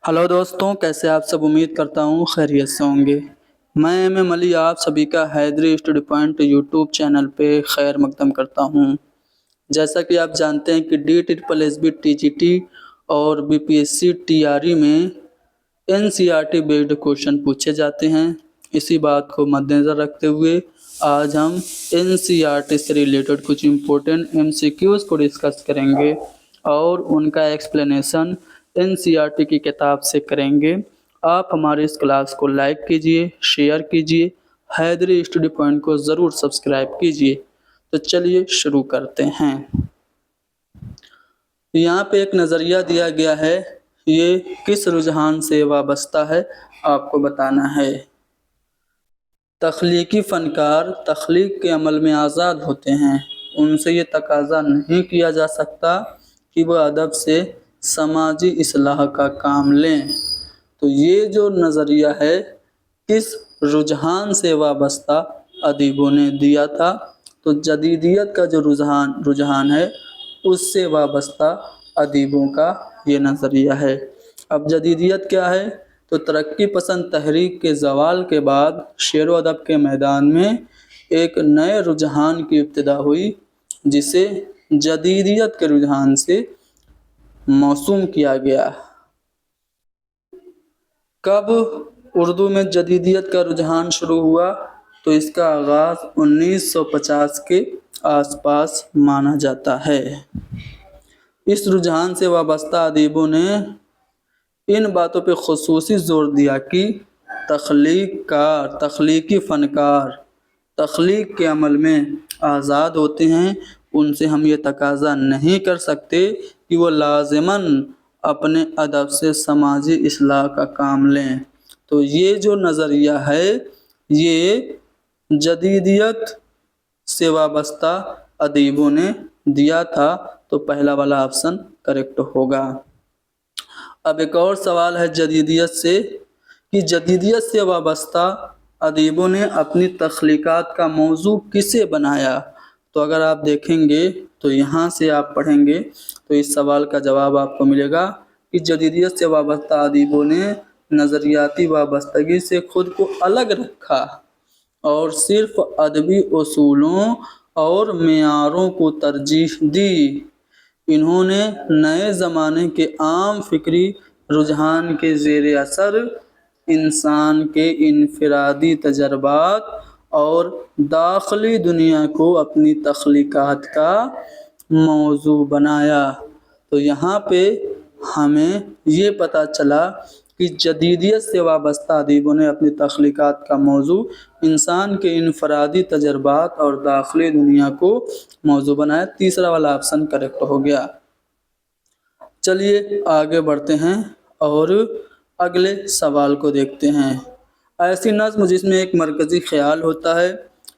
Hello दोस्तों, कैसे आप सब। उम्मीद करता हूँ खैरियत से होंगे। मैं एम अली आप सभी का Haidari study point YouTube channel पे खैर मकदम करता हूँ। जैसा कि आप जानते हैं कि DSSB TGT और BPSC TRE में NCERT बेस्ड क्वेश्चन पूछे जाते हैं। इसी बात को मद्देनज़र रखते हुए आज हम NCERT से रिलेटेड कुछ इम्पोर्टेंट MCQs को डिस्कस करेंगे और उनका एक्सप्लेनेशन NCERT की किताब से करेंगे। आप हमारे इस क्लास को लाइक कीजिए, शेयर कीजिए, हैदरी स्टडी पॉइंट को ज़रूर सब्सक्राइब कीजिए। तो चलिए शुरू करते हैं। यहाँ पे एक नज़रिया दिया गया है, ये किस रुझान से वाबस्ता है आपको बताना है। तख्लीकी फ़नकार तख्लीक के अमल में आज़ाद होते हैं, उनसे ये तकाजा नहीं किया जा सकता कि वह अदब से समाजी इस्लाह का काम लें। तो ये जो नज़रिया है किस रुझान से वाबस्ता अदीबों ने दिया था, तो जदीदियत का जो रुझान है उससे वाबस्ता अदीबों का ये नज़रिया है। अब जदीदियत क्या है, तो तरक्की पसंद तहरीक के ज़वाल के बाद शेर व अदब के मैदान में एक नए रुझान की इब्तिदा हुई जिसे जदीदियत के रुझान से मौसूम किया गया। कब उर्दू में जदीदियत का रुझान शुरू हुआ, तो इसका आगाज़ 1950 के आसपास माना जाता है। इस रुझान से वाबस्ता अदीबों ने इन बातों पे ख़ुसूसी ज़ोर दिया कि तख्लीकी फ़नकार तख्लीक के अमल में आज़ाद होते हैं, उनसे हम ये तकाज़ा नहीं कर सकते कि वो लाज़िमन अपने अदब से समाजी इस्लाह का काम लें। तो ये जो नज़रिया है ये जदीदियत से वाबस्ता अदीबों ने दिया था, तो पहला वाला ऑप्शन करेक्ट होगा। अब एक और सवाल है जदीदियत से कि जदीदियत से वाबस्ता अदीबों ने अपनी तख्लीकात का मौजू किसे बनाया। तो अगर आप देखेंगे तो यहाँ से आप पढ़ेंगे तो इस सवाल का जवाब आपको मिलेगा कि जदीदियत से वाबस्ता अदीबों ने नज़रियाती वाबस्तगी से ख़ुद को अलग रखा और सिर्फ़ अदबी उसूलों और मेयारों को तरजीह दी। इन्होंने नए ज़माने के आम फ़िक्री रुझान के ज़ेर असर इंसान के इनफरादी तजर्बात और दाखिली दुनिया को अपनी तख्लीकात का मौजू बनाया। तो यहाँ पे हमें ये पता चला कि जदीदियत से वाबस्ता अदीबों ने अपनी तख्लीकात का मौजू इंसान के इनफरादी तजर्बात और दाखिली दुनिया को मौजू बनाया। तीसरा वाला ऑप्शन करेक्ट हो गया। चलिए आगे बढ़ते हैं और अगले सवाल को देखते हैं। ऐसी नज़्म जिसमें एक मरकज़ी ख्याल होता है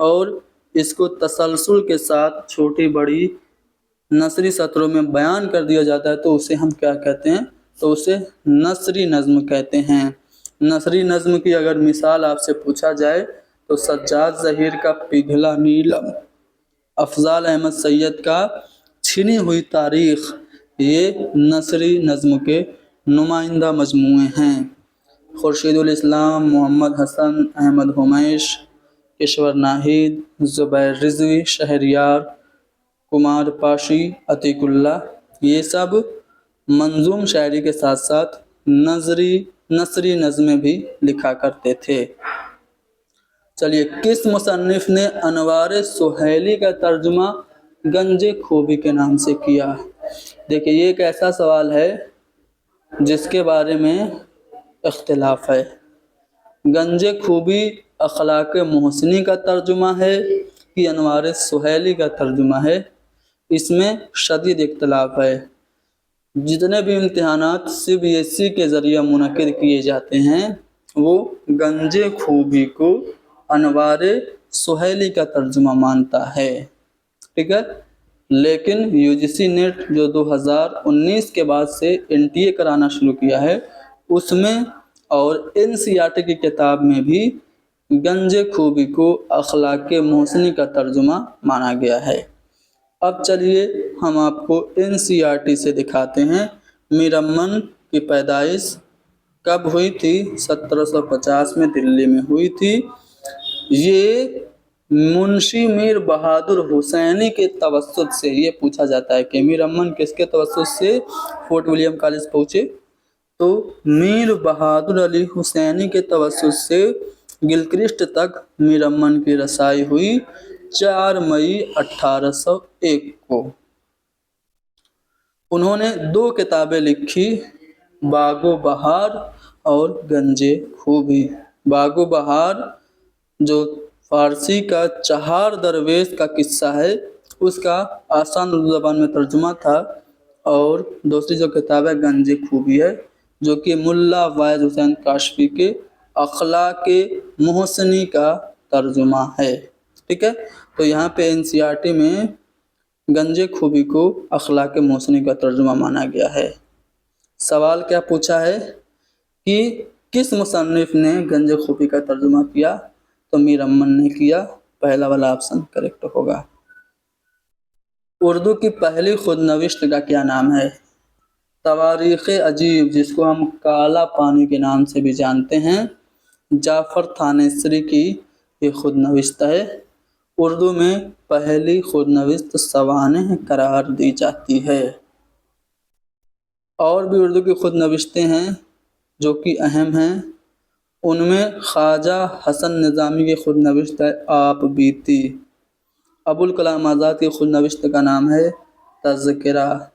और इसको तसलसल के साथ छोटी बड़ी नसरी सत्रों में बयान कर दिया जाता है, तो उसे हम क्या कहते हैं, तो उसे नसरी नज़्म कहते हैं। नसरी नज़्म की अगर मिसाल आपसे पूछा जाए तो सज्जाद ज़हीर का पिघला नीलम, अफजाल अहमद सैयद का छिनी हुई तारीख़, ये नसरी नज़्म के नुमाइंदा मजमूए हैं। खुर्शीदुल इस्लाम, मोहम्मद हसन, अहमद हुमैश, ईश्वर नाहिद, ज़ुबैर रिज़वी, शहरयार, कुमार पाशी, अतीकुल्ला, ये सब मंजूम शायरी के साथ साथ नसरी नज़्में भी लिखा करते थे। चलिए, किस मुसन्निफ़ ने अनवार सुहैली का तर्जुमा गंजे खूबी के नाम से किया। देखिए, ये एक ऐसा सवाल है जिसके बारे में इख्तिलाफ है। गंजे खूबी अखलाक मोहसिनी का तर्जुमा है कि अनवार सुहैली का तर्जुमा है, इसमें शदीद इख्तिलाफ है। जितने भी इम्तिहानात CBSE के ज़रिए मुनक़िद किए जाते हैं वो गंजे खूबी को अनवार सुहैली का तर्जुमा मानता है, ठीक है। लेकिन UGC नेट जो 2019 के बाद से NTA कराना शुरू किया है, उसमें और NCERT की किताब में भी गंजे खूबी को अखलाक मोहसिनी का तर्जुमा माना गया है। अब चलिए हम आपको NCERT से दिखाते हैं मीर अमन की पैदाइश कब हुई थी? 1750 में दिल्ली में हुई थी। ये मुंशी मीर बहादुर हुसैनी के तवस्सुत से, ये पूछा जाता है कि मीर अमन किसके तवस्सुत से फोर्ट विलियम कॉलेज पहुंचे? तो मीर बहादुर अली हुसैनी के तवस्सुत से गिलक्रिस्ट तक मीर अमन की रसाई हुई 4 मई 1801 को। उन्होंने 2 किताबें लिखी, बागो बहार और गंजे खूबी। बागो बहार जो फारसी का चहार दरवेश का किस्सा है, उसका आसान उर्दू ज़बान में तर्जुमा था, और दूसरी जो किताब है गंजे खूबी है, जो कि मुल्ला वाइज हुसैन काशफी के अखलाके मोहसनी का तर्जुमा है। ठीक है, तो यहाँ पे एनसीईआरटी में गंजे खूबी को अखलाके मोहसनी का तर्जुमा माना गया है। सवाल क्या पूछा है कि किस मुसन्निफ ने गंजे खूबी का तर्जुमा किया? तो मीर अमन ने किया। पहला वाला ऑप्शन करेक्ट होगा। उर्दू की पहली खुदनविश्त का क्या नाम है? तवारीख़ अजीब, जिसको हम काला पानी के नाम से भी जानते हैं, जाफ़र थानेसरी की ये खुदनविश्त है। उर्दू में पहली खुदनविश्त सवानेह करार दी जाती है। और भी उर्दू की खुदनविश्तें हैं जो कि अहम हैं। उनमें ख्वाजा हसन निज़ामी की खुदनविश्त है आप बीती। अबुल कलाम आज़ाद की खुदनविश्त का नाम है तज़किरा।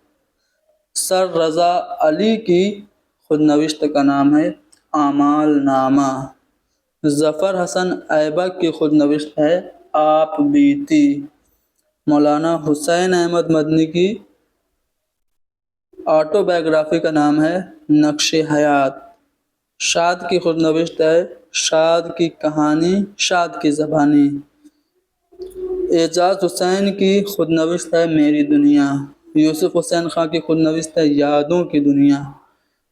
सर रज़ा अली की खुदनविश्त का नाम है आमाल नामा। ज़फ़र हसन ऐबक की खुदनविश्त है आप बीती। मौलाना हुसैन अहमद मदनी की ऑटोबायोग्राफी का नाम है नक्श हयात। शाद की खुदनविश्त है शाद की कहानी, शाद की ज़बानी। एजाज हुसैन की खुदनविश्त है मेरी दुनिया। यूसुफ हुसैन खां की खुदनविश्त है यादों की दुनिया।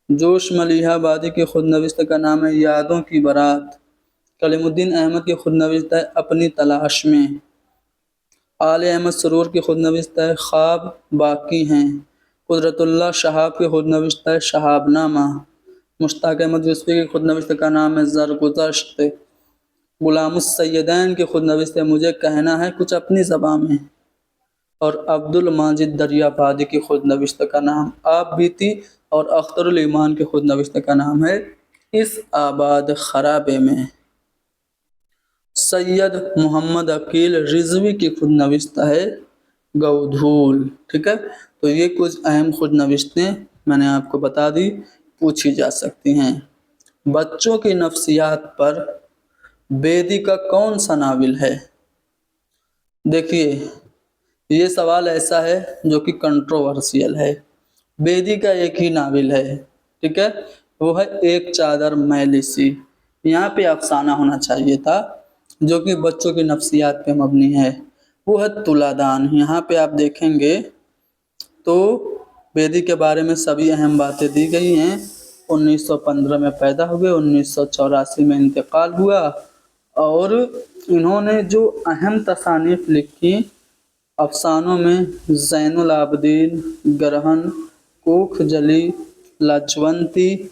जोश मलिहाबादी की खुदनविश्त का नाम है यादों की बारात। कलीमुद्दीन अहमद की खुदनविश्त है अपनी तलाश में। आले अहमद सरूर की खुदनविश्त है ख्वाब बाकी हैं। कुदरतुल्लाह शहाब की खुदनविश्त है शहाबनामा। मुश्ताक अहमद यूसुफी की खुदनविश्त का नाम है ज़रगुज़श्त। गुलामुस सैयदैन की खुदनविश्त है मुझे कहना है कुछ अपनी ज़बान में। और अब्दुल माजिद दरियाबादी की खुदनविश्त का नाम आप बीती। और अख्तरुल ईमान की खुदनविश्त का नाम है इस आबाद खराबे में। सैयद मोहम्मद अकील रिजवी की खुदनविश्त है गौधूल। ठीक है, तो ये कुछ अहम खुदनविश्तें मैंने आपको बता दी, पूछी जा सकती हैं। बच्चों की नफ्सियात पर बेदी का कौन सा नाविल है? देखिए, ये सवाल ऐसा है जो कि कंट्रोवर्शियल है। बेदी का एक ही नाविल है, ठीक है, वो है एक चादर मैली सी। यहाँ पे अफसाना होना चाहिए था जो कि बच्चों की नफ्सियात पे मबनी है, वो है तुलादान। यहाँ पे आप देखेंगे तो बेदी के बारे में सभी अहम बातें दी गई हैं। 1915 में पैदा हुए, 1984 में इंतकाल हुआ, और इन्होंने जो अहम तसानीफ लिखी अफसानों में ज़ैनुल आबदीन, गरहन, कोख जली, लाजवंती,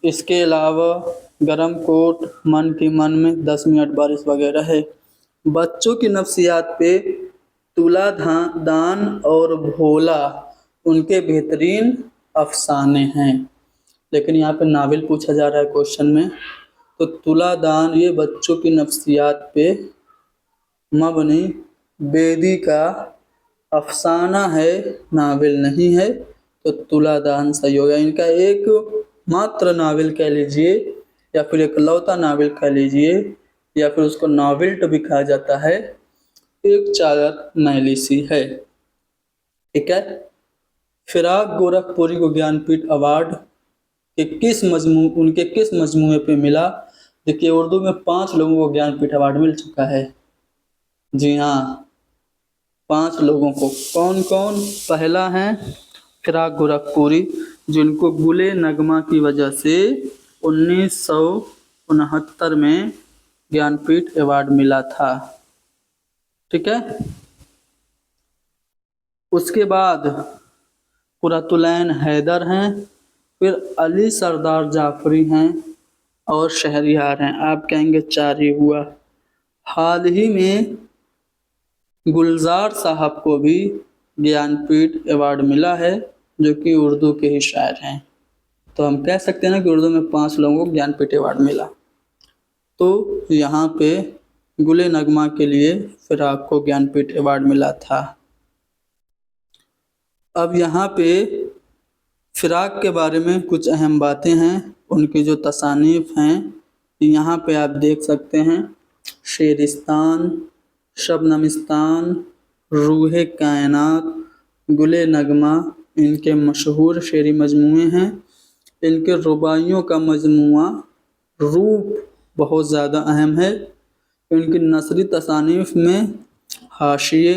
इसके अलावा गरम कोट, मन की मन में, 10 मिनट बारिश वगैरह है। बच्चों की नफ्सियात पे तुलादान और भोला उनके बेहतरीन अफसाने हैं। लेकिन यहाँ पे नावल पूछा जा रहा है क्वेश्चन में, तो तुलादान ये बच्चों की नफ्सियात पे मबनी बेदी का अफसाना है, नावल नहीं है, तो तुलादान सही होगा। इनका एक मात्र नावल कह लीजिए, या फिर एक लौता नावल कह लीजिए, या फिर उसको नावल भी कहा जाता है, एक चादर मैली सी है। ठीक है, फिराक गोरखपुरी को ज्ञानपीठ अवार्ड उनके किस मजमूए पे मिला? देखिए, उर्दू में 5 लोगों को ज्ञानपीठ अवार्ड मिल चुका है। जी हाँ, 5 लोगों को। कौन कौन? पहला है फिराक गोरखपुरी, जिनको गुले नगमा की वजह से 1969 में ज्ञानपीठ अवार्ड मिला था। ठीक है, उसके बाद कुरतुलैन हैदर हैं, پھر علی سردار جعفری ہیں اور شہریار ہیں، آپ کہیں گے 4 ہی ہوا۔ حال ہی میں گلزار صاحب کو بھی گیان پیٹھ ایوارڈ ملا ہے، جو کہ اردو کے ہی شاعر ہیں۔ تو ہم کہہ سکتے ہیں نا کہ اردو میں 5 لوگوں کو گیان پیٹھ ایوارڈ ملا۔ تو یہاں پہ گل نغمہ کے لیے فراق کو گیان پیٹھ ایوارڈ ملا تھا۔ اب یہاں پہ فراق کے بارے میں کچھ اہم باتیں ہیں، ان کی جو تصانیف ہیں یہاں پہ آپ دیکھ سکتے ہیں۔ شیرستان، شبنمستان، روح کائنات، گل نغمہ ان کے مشہور شعری مجموعے ہیں۔ ان کے رباعیوں کا مجموعہ روپ بہت زیادہ اہم ہے۔ ان کی نثری تصانیف میں حاشیے،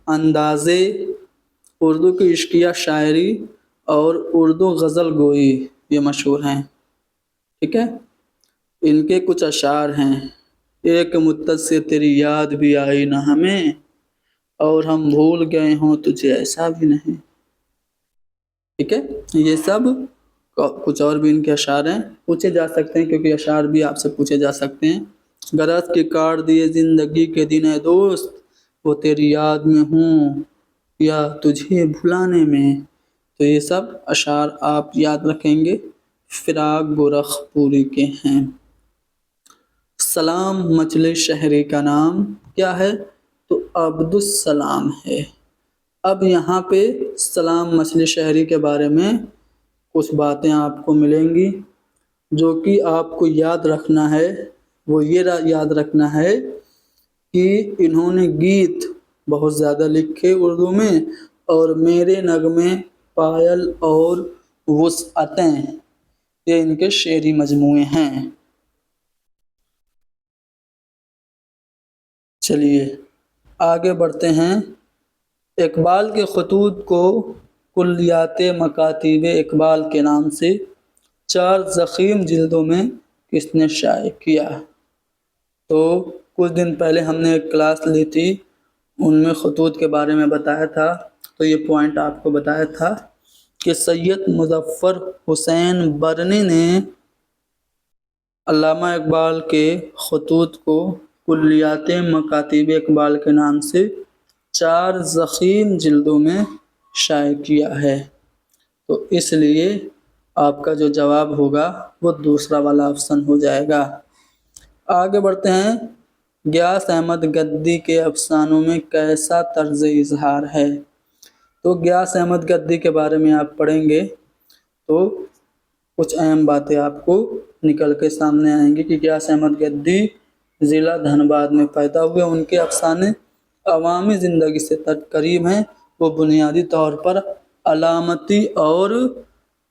اندازے، اردو کی عشقیہ شاعری اور اردو غزل گوئی یہ مشہور ہیں، ٹھیک ہے۔ ان کے کچھ اشعار ہیں: ایک مدت سے تیری یاد بھی آئی نہ ہمیں، اور ہم بھول گئے ہوں تجھے ایسا بھی نہیں، ٹھیک ہے۔ یہ سب کچھ اور بھی ان کے اشعار ہیں، پوچھے جا سکتے ہیں کیونکہ اشعار بھی آپ سے پوچھے جا سکتے ہیں۔ غرض کے کاٹ دیے زندگی کے دن اے دوست، وہ تیری یاد میں ہوں یا تجھے بھلانے میں۔ تو یہ سب اشعار آپ یاد رکھیں گے، فراق گورکھ پوری کے ہیں۔ سلام مچلے شہری کا نام کیا ہے؟ تو عبدالسلام ہے۔ اب یہاں پہ سلام مچلے شہری کے بارے میں کچھ باتیں آپ کو ملیں گی جو کہ آپ کو یاد رکھنا ہے۔ وہ یہ یاد رکھنا ہے کہ انہوں نے گیت بہت زیادہ لکھے اردو میں، اور میرے نغمے، پائل اور وسعتیں یہ ان کے شعری مجموعے ہیں۔ چلیے آگے بڑھتے ہیں۔ اقبال کے خطوط کو کلیات مکاتیب اقبال کے نام سے 4 ضخیم جلدوں میں کس نے شائع کیا؟ تو کچھ دن پہلے ہم نے ایک کلاس لی تھی، ان میں خطوط کے بارے میں بتایا تھا، تو یہ پوائنٹ آپ کو بتایا تھا کہ سید مظفر حسین برنی نے علامہ اقبال کے خطوط کو کلیات مکاتیب اقبال کے نام سے 4 ضخیم جلدوں میں شائع کیا ہے۔ تو اس لیے آپ کا جو جواب ہوگا وہ دوسرا والا آپشن ہو جائے گا۔ آگے بڑھتے ہیں۔ غیاث احمد گدی کے افسانوں میں کیسا طرز اظہار ہے؟ تو غیاث احمد گدی کے بارے میں آپ پڑھیں گے تو کچھ اہم باتیں آپ کو نکل کے سامنے آئیں گی کہ غیاث احمد گدی ضلع دھنباد میں پیدا ہوئے۔ ان کے افسانے عوامی زندگی سے قریب ہیں۔ وہ بنیادی طور پر علامتی اور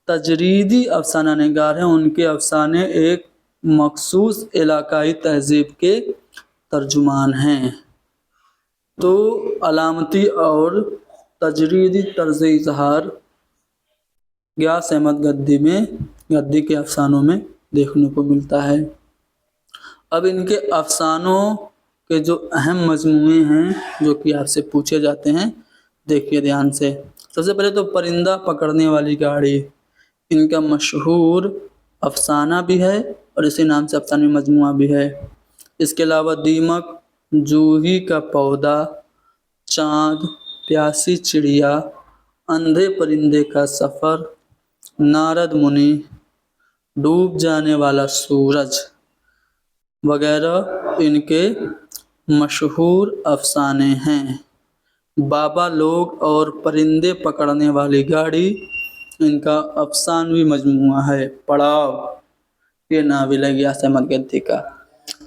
تجریدی افسانہ نگار ہیں۔ ان کے افسانے ایک مخصوص علاقائی تہذیب کے ترجمان ہیں۔ تو علامتی اور تجریدی طرز اظہار غیاث احمد گدی کے افسانوں میں دیکھنے کو ملتا ہے۔ اب ان کے افسانوں کے جو اہم مجموعے ہیں جو کہ آپ سے پوچھے جاتے ہیں، دیکھیے دھیان سے۔ سب سے پہلے تو پرندہ پکڑنے والی گاڑی ان کا مشہور افسانہ بھی ہے اور اسی نام سے افسانوی مجموعہ بھی ہے۔ اس کے علاوہ دیمک، جوہی کا پودا، چاند، پیاسی چڑیا، اندھے پرندے کا سفر، نارد منی، ڈوب جانے والا سورج وغیرہ ان کے مشہور افسانے ہیں۔ بابا لوگ اور پرندے پکڑنے والی گاڑی ان کا افسانوی مجموعہ ہے۔ پڑاؤ یہ ناول ہے غیاث احمد گدی کا۔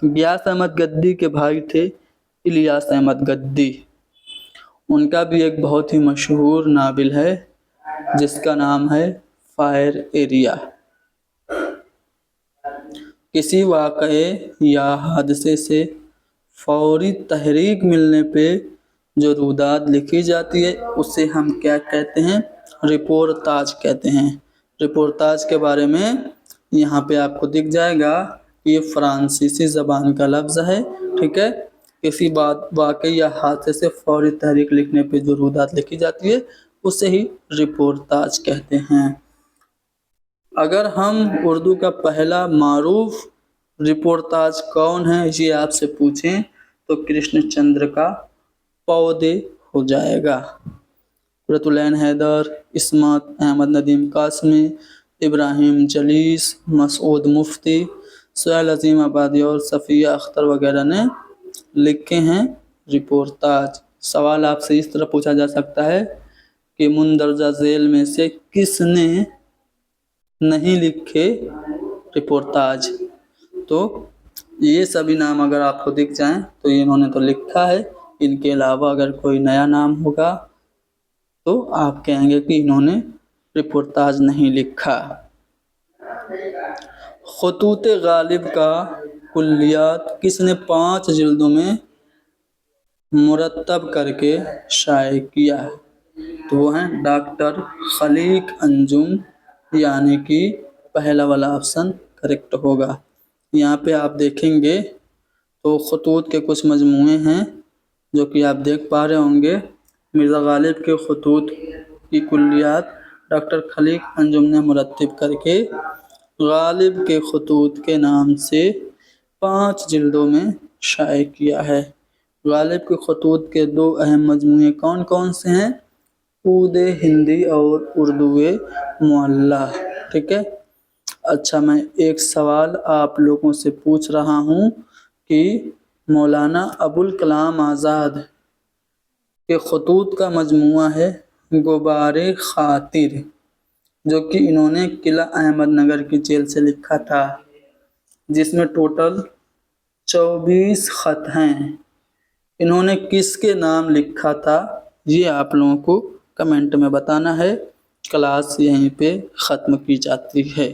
غیاث احمد گدی کے بھائی تھے الیاس احمد گدی۔ ان کا بھی ایک بہت ہی مشہور ناول ہے جس کا نام ہے فائر ایریا۔ کسی واقعے یا حادثے سے فوری تحریک ملنے پہ جو روداد لکھی جاتی ہے اسے ہم کیا کہتے ہیں؟ رپورتاج کہتے ہیں۔ رپورتاج کے بارے میں یہاں پہ آپ کو دکھ جائے گا، یہ فرانسیسی زبان کا لفظ ہے، ٹھیک ہے۔ کسی واقعے یا حادثے سے فوری تحریک لکھنے پہ جو روداد لکھی جاتی ہے اسے ہی رپورتاج کہتے ہیں۔ اگر ہم اردو کا پہلا معروف رپورتاج کون ہے یہ آپ سے پوچھیں تو کرشن چندر کا پودے ہو جائے گا۔ قرۃ العین حیدر، عصمت احمد ندیم قاسمی، ابراہیم جلیس، مسعود مفتی، سہیل عظیم آبادی اور صفیہ اختر وغیرہ نے لکھے ہیں رپورتاج۔ سوال آپ سے اس طرح پوچھا جا سکتا ہے کہ مندرجہ ذیل میں سے کس نے نہیں لکھے رپورتاج؟ تو یہ سبھی نام اگر آپ کو دکھ جائیں تو انہوں نے تو لکھا ہے، ان کے علاوہ اگر کوئی نیا نام ہوگا تو آپ کہیں گے کہ انہوں نے رپورتاج نہیں لکھا۔ خطوط غالب کا کلیات کس نے 5 جلدوں میں مرتب کر کے شائع کیا ہے؟ تو وہ ہیں ڈاکٹر خلیق انجم، یعنی کہ پہلا والا آپشن کریکٹ ہوگا۔ یہاں پہ آپ دیکھیں گے تو خطوط کے کچھ مجموعے ہیں جو کہ آپ دیکھ پا رہے ہوں گے۔ مرزا غالب کے خطوط کی کلیات ڈاکٹر خلیق انجم نے مرتب کر کے غالب کے خطوط کے نام سے 5 جلدوں میں شائع کیا ہے۔ غالب کے خطوط کے 2 اہم مجموعے کون کون سے ہیں؟ عود ہندی اور اردو معلی، ٹھیک ہے۔ اچھا، میں ایک سوال آپ لوگوں سے پوچھ رہا ہوں کہ مولانا ابوالکلام آزاد کے خطوط کا مجموعہ ہے غبار خاطر، جو کہ انہوں نے قلعہ احمد نگر کی جیل سے لکھا تھا، جس میں ٹوٹل 24 خط ہیں۔ انہوں نے کس کے نام لکھا تھا یہ آپ لوگوں کو کمنٹ میں بتانا ہے۔ کلاس یہیں پہ ختم کی جاتی ہے۔